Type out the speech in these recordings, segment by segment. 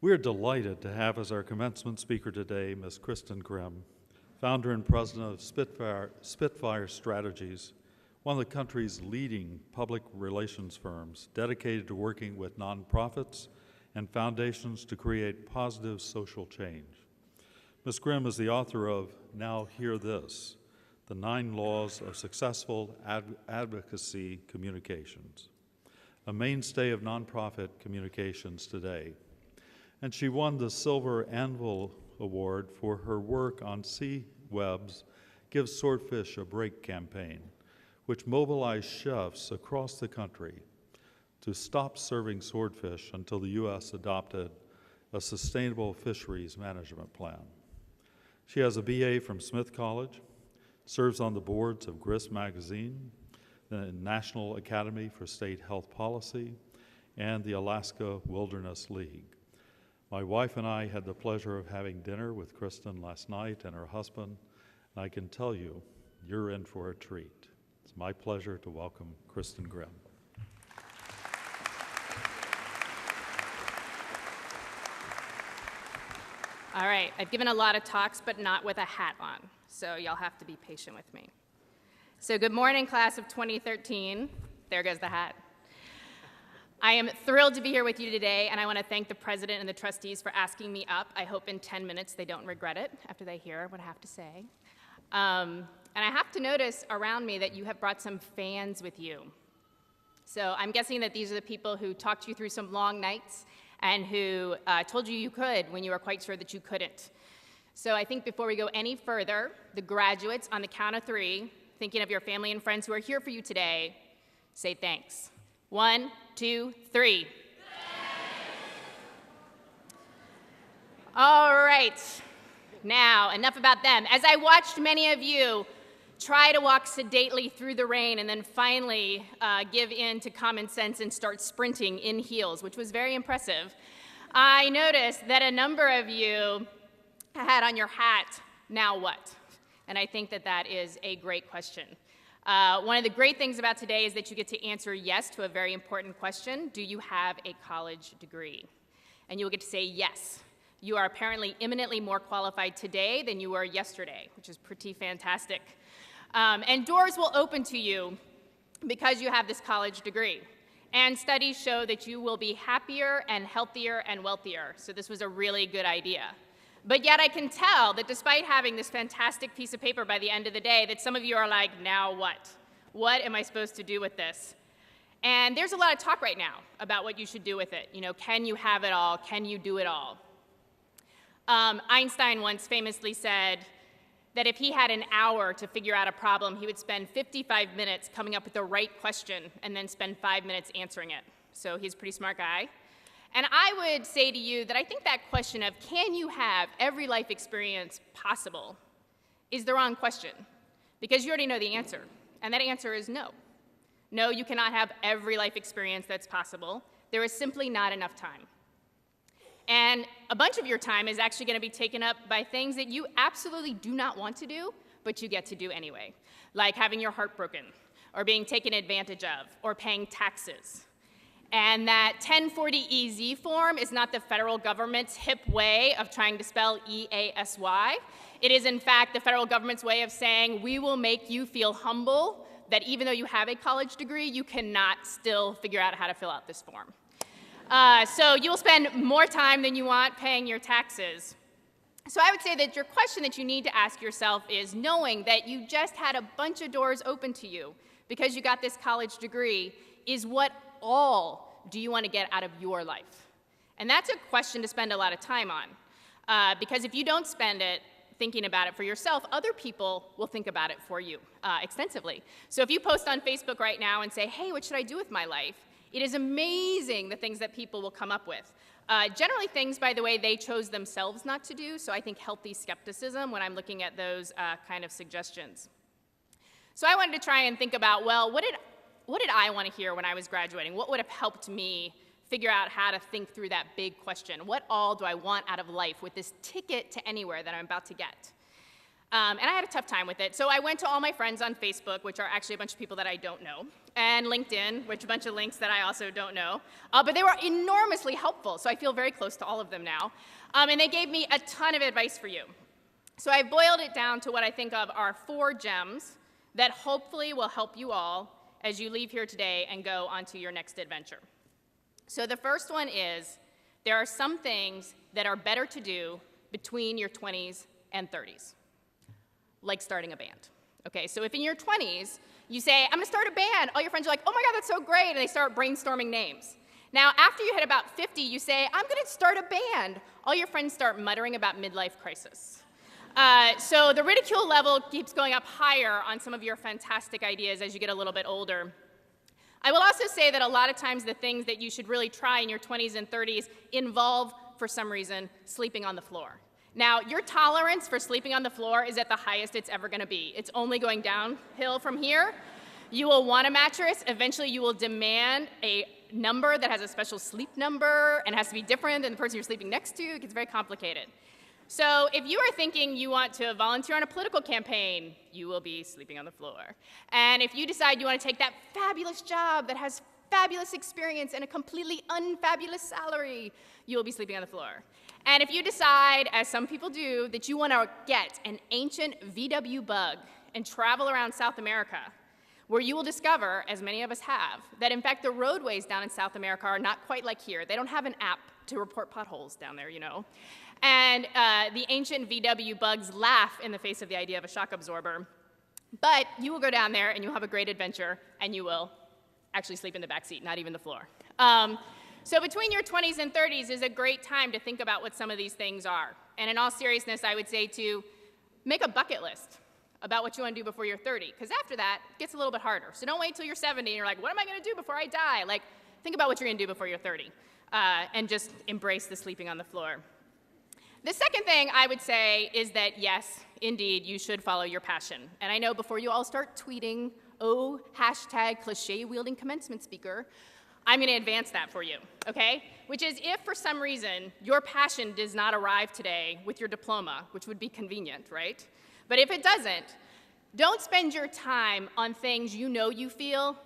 We are delighted to have as our commencement speaker today Ms. Kristen Grimm, founder and president of Spitfire Strategies, one of the country's leading public relations firms dedicated to working with nonprofits and foundations to create positive social change. Ms. Grimm is the author of Now Hear This, The 9 Laws of Successful Advocacy Communications, a mainstay of nonprofit communications today. And she won the Silver Anvil Award for her work on Sea Web's Give Swordfish a Break campaign, which mobilized chefs across the country to stop serving swordfish until the U.S. adopted a sustainable fisheries management plan. She has a BA from Smith College, serves on the boards of Grimm magazine, the National Academy for State Health Policy, and the Alaska Wilderness League. My wife and I had the pleasure of having dinner with Kristen last night and her husband, and I can tell you, you're in for a treat. It's my pleasure to welcome Kristen Grimm. All right, I've given a lot of talks, but not with a hat on, so y'all have to be patient with me. So good morning, class of 2013. There goes the hat. I am thrilled to be here with you today, and I want to thank the president and the trustees for asking me up. I hope in 10 minutes they don't regret it after they hear what I have to say. And I have to notice around me that you have brought some fans with you. So I'm guessing that these are the people who talked you through some long nights and who told you could when you were quite sure that you couldn't. So I think before we go any further, the graduates, on the count of 3, thinking of your family and friends who are here for you today, say thanks. 1, 2, 3. Thanks. All right. Now, enough about them. As I watched many of you try to walk sedately through the rain and then finally give in to common sense and start sprinting in heels, which was very impressive, I noticed that a number of you had on your hat, now what? And I think that that is a great question. One of the great things about today is that you get to answer yes to a very important question. Do you have a college degree? And you'll get to say yes. You are apparently eminently more qualified today than you were yesterday, which is pretty fantastic. And doors will open to you because you have this college degree. And studies show that you will be happier and healthier and wealthier. So this was a really good idea. But yet I can tell that despite having this fantastic piece of paper by the end of the day, that some of you are like, now what? What am I supposed to do with this? And there's a lot of talk right now about what you should do with it. You know, can you have it all? Can you do it all? Einstein once famously said that if he had an hour to figure out a problem, he would spend 55 minutes coming up with the right question and then spend 5 minutes answering it. So he's a pretty smart guy. And I would say to you that I think that question of can you have every life experience possible is the wrong question, because you already know the answer, and that answer is no. No, you cannot have every life experience that's possible. There is simply not enough time. And a bunch of your time is actually going to be taken up by things that you absolutely do not want to do, but you get to do anyway, like having your heart broken, or being taken advantage of, or paying taxes. And that 1040EZ form is not the federal government's hip way of trying to spell EASY. It is, in fact, the federal government's way of saying, we will make you feel humble that even though you have a college degree, you cannot still figure out how to fill out this form. So you'll spend more time than you want paying your taxes. So I would say that your question that you need to ask yourself is, knowing that you just had a bunch of doors open to you because you got this college degree, is what all do you want to get out of your life? And that's a question to spend a lot of time on, because if you don't spend it thinking about it for yourself, other people will think about it for you extensively. So if you post on Facebook right now and say, hey, what should I do with my life? It is amazing the things that people will come up with. Generally things, by the way, they chose themselves not to do, so I think healthy skepticism when I'm looking at those kind of suggestions. So I wanted to try and think about, well, what did I want to hear when I was graduating? What would have helped me figure out how to think through that big question? What all do I want out of life with this ticket to anywhere that I'm about to get? And I had a tough time with it. So I went to all my friends on Facebook, which are actually a bunch of people that I don't know, and LinkedIn, which are a bunch of links that I also don't know. But they were enormously helpful, so I feel very close to all of them now. And they gave me a ton of advice for you. So I boiled it down to what I think of are 4 gems that hopefully will help you all as you leave here today and go on to your next adventure. So the first one is, there are some things that are better to do between your 20s and 30s, like starting a band. Okay, so if in your 20s you say, I'm gonna start a band, all your friends are like, oh my God, that's so great, and they start brainstorming names. Now, after you hit about 50, you say, I'm gonna start a band. All your friends start muttering about midlife crisis. So the ridicule level keeps going up higher on some of your fantastic ideas as you get a little bit older. I will also say that a lot of times the things that you should really try in your 20s and 30s involve, for some reason, sleeping on the floor. Now, your tolerance for sleeping on the floor is at the highest it's ever going to be. It's only going downhill from here. You will want a mattress. Eventually, you will demand a number that has a special sleep number and has to be different than the person you're sleeping next to. It gets very complicated. So if you are thinking you want to volunteer on a political campaign, you will be sleeping on the floor. And if you decide you want to take that fabulous job that has fabulous experience and a completely unfabulous salary, you will be sleeping on the floor. And if you decide, as some people do, that you want to get an ancient VW bug and travel around South America, where you will discover, as many of us have, that in fact the roadways down in South America are not quite like here. They don't have an app to report potholes down there, you know. And the ancient VW bugs laugh in the face of the idea of a shock absorber. But you will go down there and you'll have a great adventure, and you will actually sleep in the back seat, not even the floor. So between your 20s and 30s is a great time to think about what some of these things are. And in all seriousness, I would say to make a bucket list about what you want to do before you're 30, because after that, it gets a little bit harder. So don't wait till you're 70 and you're like, what am I going to do before I die? Like, think about what you're going to do before you're 30, and just embrace the sleeping on the floor. The second thing I would say is that, yes, indeed, you should follow your passion. And I know before you all start tweeting, oh, hashtag cliche-wielding commencement speaker, I'm going to advance that for you, okay? Which is, if for some reason your passion does not arrive today with your diploma, which would be convenient, right? But if it doesn't, don't spend your time on things you know you feel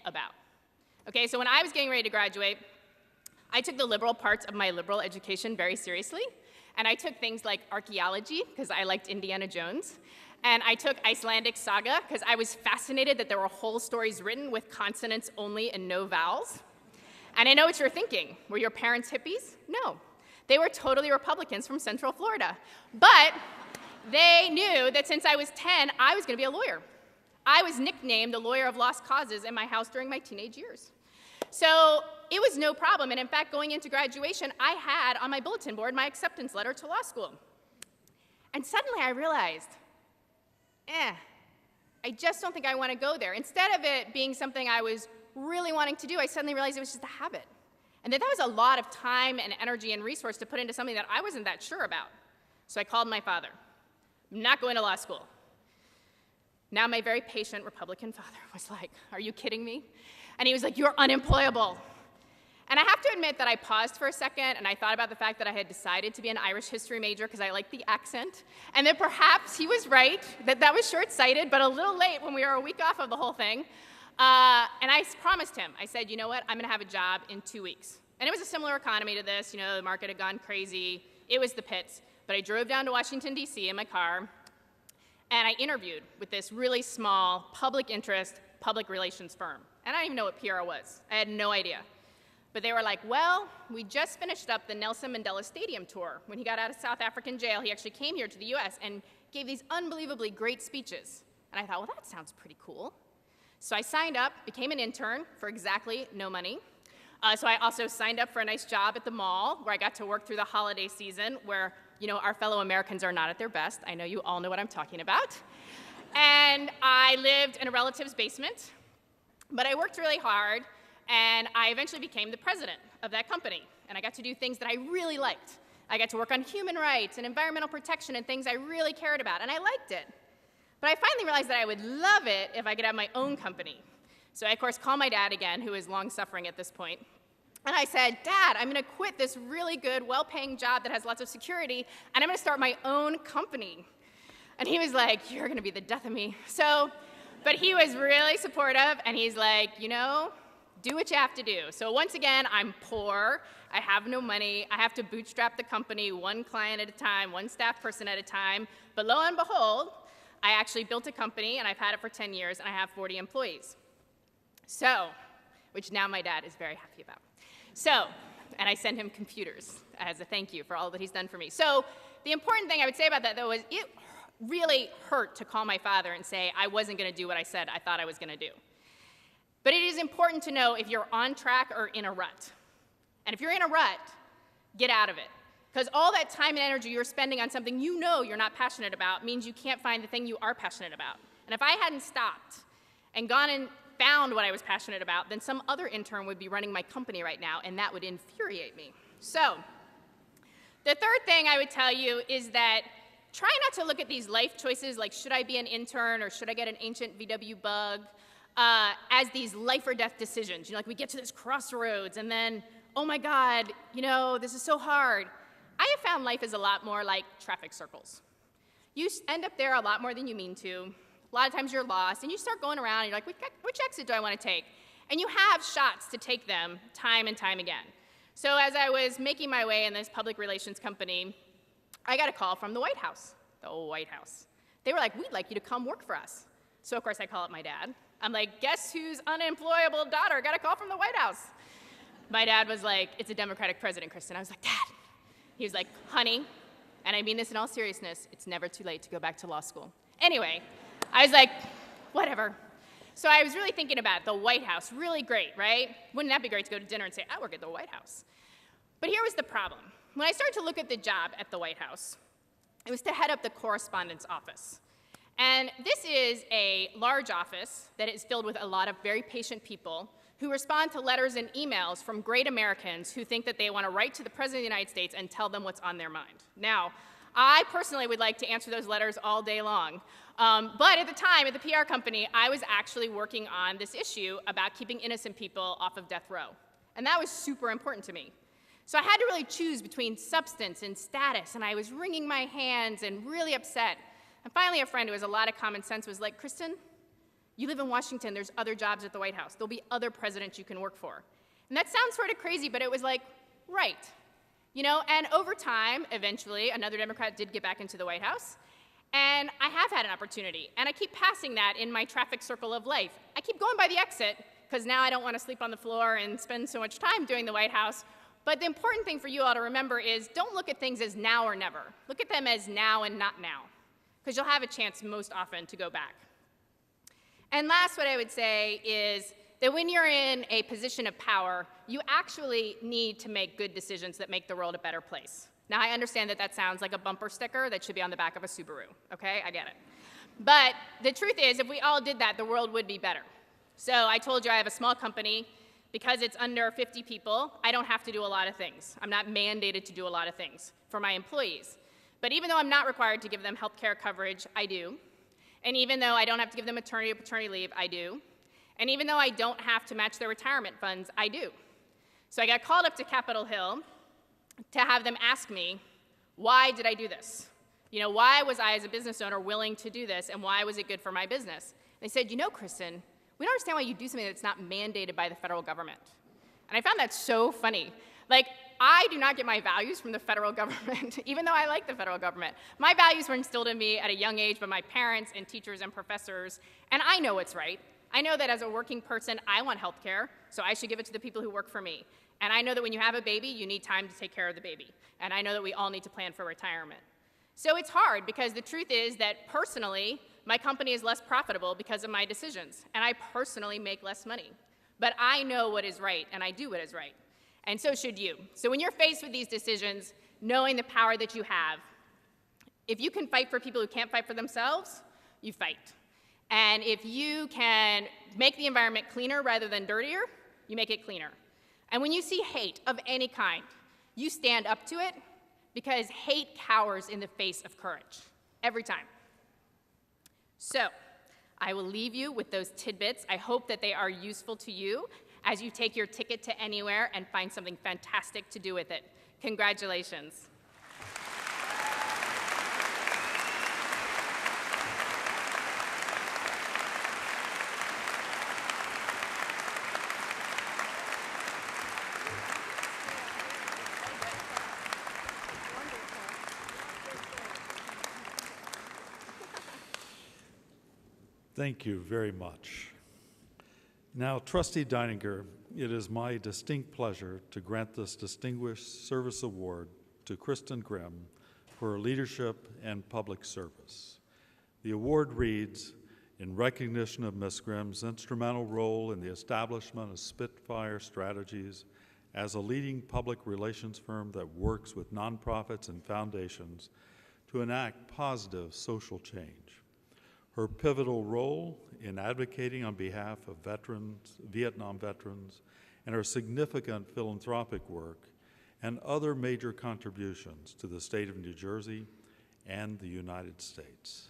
about. Okay, so when I was getting ready to graduate, I took the liberal parts of my liberal education very seriously, and I took things like archaeology, because I liked Indiana Jones, and I took Icelandic saga, because I was fascinated that there were whole stories written with consonants only and no vowels. And I know what you're thinking. Were your parents hippies? No. They were totally Republicans from Central Florida. But they knew that since I was 10, I was going to be a lawyer. I was nicknamed the lawyer of lost causes in my house during my teenage years. So it was no problem. And in fact, going into graduation, I had on my bulletin board my acceptance letter to law school. And suddenly I realized, I just don't think I want to go there. Instead of it being something I was really wanting to do, I suddenly realized it was just a habit. And that was a lot of time and energy and resource to put into something that I wasn't that sure about. So I called my father. I'm not going to law school. Now my very patient Republican father was like, are you kidding me? And he was like, you're unemployable. And I have to admit that I paused for a second and I thought about the fact that I had decided to be an Irish history major because I liked the accent, and that perhaps he was right, that was short-sighted, but a little late when we were a week off of the whole thing. And I promised him, I said, you know what, I'm gonna have a job in 2 weeks. And it was a similar economy to this, you know, the market had gone crazy, it was the pits. But I drove down to Washington, D.C. in my car, and I interviewed with this really small public interest, public relations firm. And I didn't even know what PR was. I had no idea. But they were like, well, we just finished up the Nelson Mandela Stadium tour. When he got out of South African jail, he actually came here to the US and gave these unbelievably great speeches. And I thought, well, that sounds pretty cool. So I signed up, became an intern for exactly no money. So I also signed up for a nice job at the mall where I got to work through the holiday season where, you know, our fellow Americans are not at their best. I know you all know what I'm talking about. And I lived in a relative's basement, but I worked really hard. And I eventually became the president of that company. And I got to do things that I really liked. I got to work on human rights and environmental protection and things I really cared about. And I liked it. But I finally realized that I would love it if I could have my own company. So I, of course, called my dad again, who is long suffering at this point. And I said, Dad, I'm going to quit this really good, well-paying job that has lots of security, and I'm going to start my own company. And he was like, you're going to be the death of me. So, but he was really supportive, and he's like, you know, do what you have to do. So once again, I'm poor. I have no money. I have to bootstrap the company one client at a time, one staff person at a time. But lo and behold, I actually built a company, and I've had it for 10 years, and I have 40 employees. So, which now my dad is very happy about. So, and I send him computers as a thank you for all that he's done for me. So the important thing I would say about that, though, is it really hurt to call my father and say I wasn't going to do what I said I thought I was going to do. But it is important to know if you're on track or in a rut. And if you're in a rut, get out of it. Because all that time and energy you're spending on something you know you're not passionate about means you can't find the thing you are passionate about. And if I hadn't stopped and gone and found what I was passionate about, then some other intern would be running my company right now, and that would infuriate me. So the third thing I would tell you is that try not to look at these life choices like should I be an intern or should I get an ancient VW bug as these life or death decisions. You know, like we get to this crossroads and then, oh my God, you know, this is so hard. I have found life is a lot more like traffic circles. You end up there a lot more than you mean to. A lot of times you're lost and you start going around and you're like, which exit do I want to take? And you have shots to take them time and time again. So as I was making my way in this public relations company, I got a call from the White House, the old White House. They were like, we'd like you to come work for us. So of course I call up my dad. I'm like, guess whose unemployable daughter got a call from the White House? My dad was like, it's a Democratic president, Kristen. I was like, Dad. He was like, honey, and I mean this in all seriousness, it's never too late to go back to law school. Anyway, I was like, whatever. So I was really thinking about the White House, really great, right? Wouldn't that be great to go to dinner and say, I work at the White House? But here was the problem. When I started to look at the job at the White House, it was to head up the correspondence office. And this is a large office that is filled with a lot of very patient people who respond to letters and emails from great Americans who think that they want to write to the President of the United States and tell them what's on their mind. Now, I personally would like to answer those letters all day long. But at the time, at the PR company, I was actually working on this issue about keeping innocent people off of death row. And that was super important to me. So I had to really choose between substance and status, and I was wringing my hands and really upset. And finally, a friend who has a lot of common sense was like, Kristen, you live in Washington. There's other jobs at the White House. There'll be other presidents you can work for. And that sounds sort of crazy, but it was like, right. You know, and over time, eventually, another Democrat did get back into the White House. And I have had an opportunity. And I keep passing that in my traffic circle of life. I keep going by the exit, because now I don't want to sleep on the floor and spend so much time doing the White House. But the important thing for you all to remember is don't look at things as now or never. Look at them as now and not now, because you'll have a chance most often to go back. And last, what I would say is that when you're in a position of power, you actually need to make good decisions that make the world a better place. Now, I understand that that sounds like a bumper sticker that should be on the back of a Subaru, okay? I get it. But the truth is, if we all did that, the world would be better. So I told you I have a small company. Because it's under 50 people, I don't have to do a lot of things. I'm not mandated to do a lot of things for my employees. But even though I'm not required to give them health care coverage, I do. And even though I don't have to give them maternity or paternity leave, I do. And even though I don't have to match their retirement funds, I do. So I got called up to Capitol Hill to have them ask me, why did I do this? You know, why was I as a business owner willing to do this, and why was it good for my business? And they said, you know, Kristen, we don't understand why you do something that's not mandated by the federal government. And I found that so funny. Like, I do not get my values from the federal government, even though I like the federal government. My values were instilled in me at a young age by my parents and teachers and professors, and I know what's right. I know that as a working person, I want health care, so I should give it to the people who work for me. And I know that when you have a baby, you need time to take care of the baby. And I know that we all need to plan for retirement. So it's hard, because the truth is that personally, my company is less profitable because of my decisions, and I personally make less money. But I know what is right, and I do what is right. And so should you. So when you're faced with these decisions, knowing the power that you have, if you can fight for people who can't fight for themselves, you fight. And if you can make the environment cleaner rather than dirtier, you make it cleaner. And when you see hate of any kind, you stand up to it, because hate cowers in the face of courage, every time. So, I will leave you with those tidbits. I hope that they are useful to you as you take your ticket to anywhere and find something fantastic to do with it. Congratulations. Thank you very much. Now, Trustee Deininger, it is my distinct pleasure to grant this Distinguished Service Award to Kristen Grimm for her leadership and public service. The award reads, in recognition of Ms. Grimm's instrumental role in the establishment of Spitfire Strategies as a leading public relations firm that works with nonprofits and foundations to enact positive social change. Her pivotal role in advocating on behalf of veterans, Vietnam veterans, and her significant philanthropic work and other major contributions to the state of New Jersey and the United States.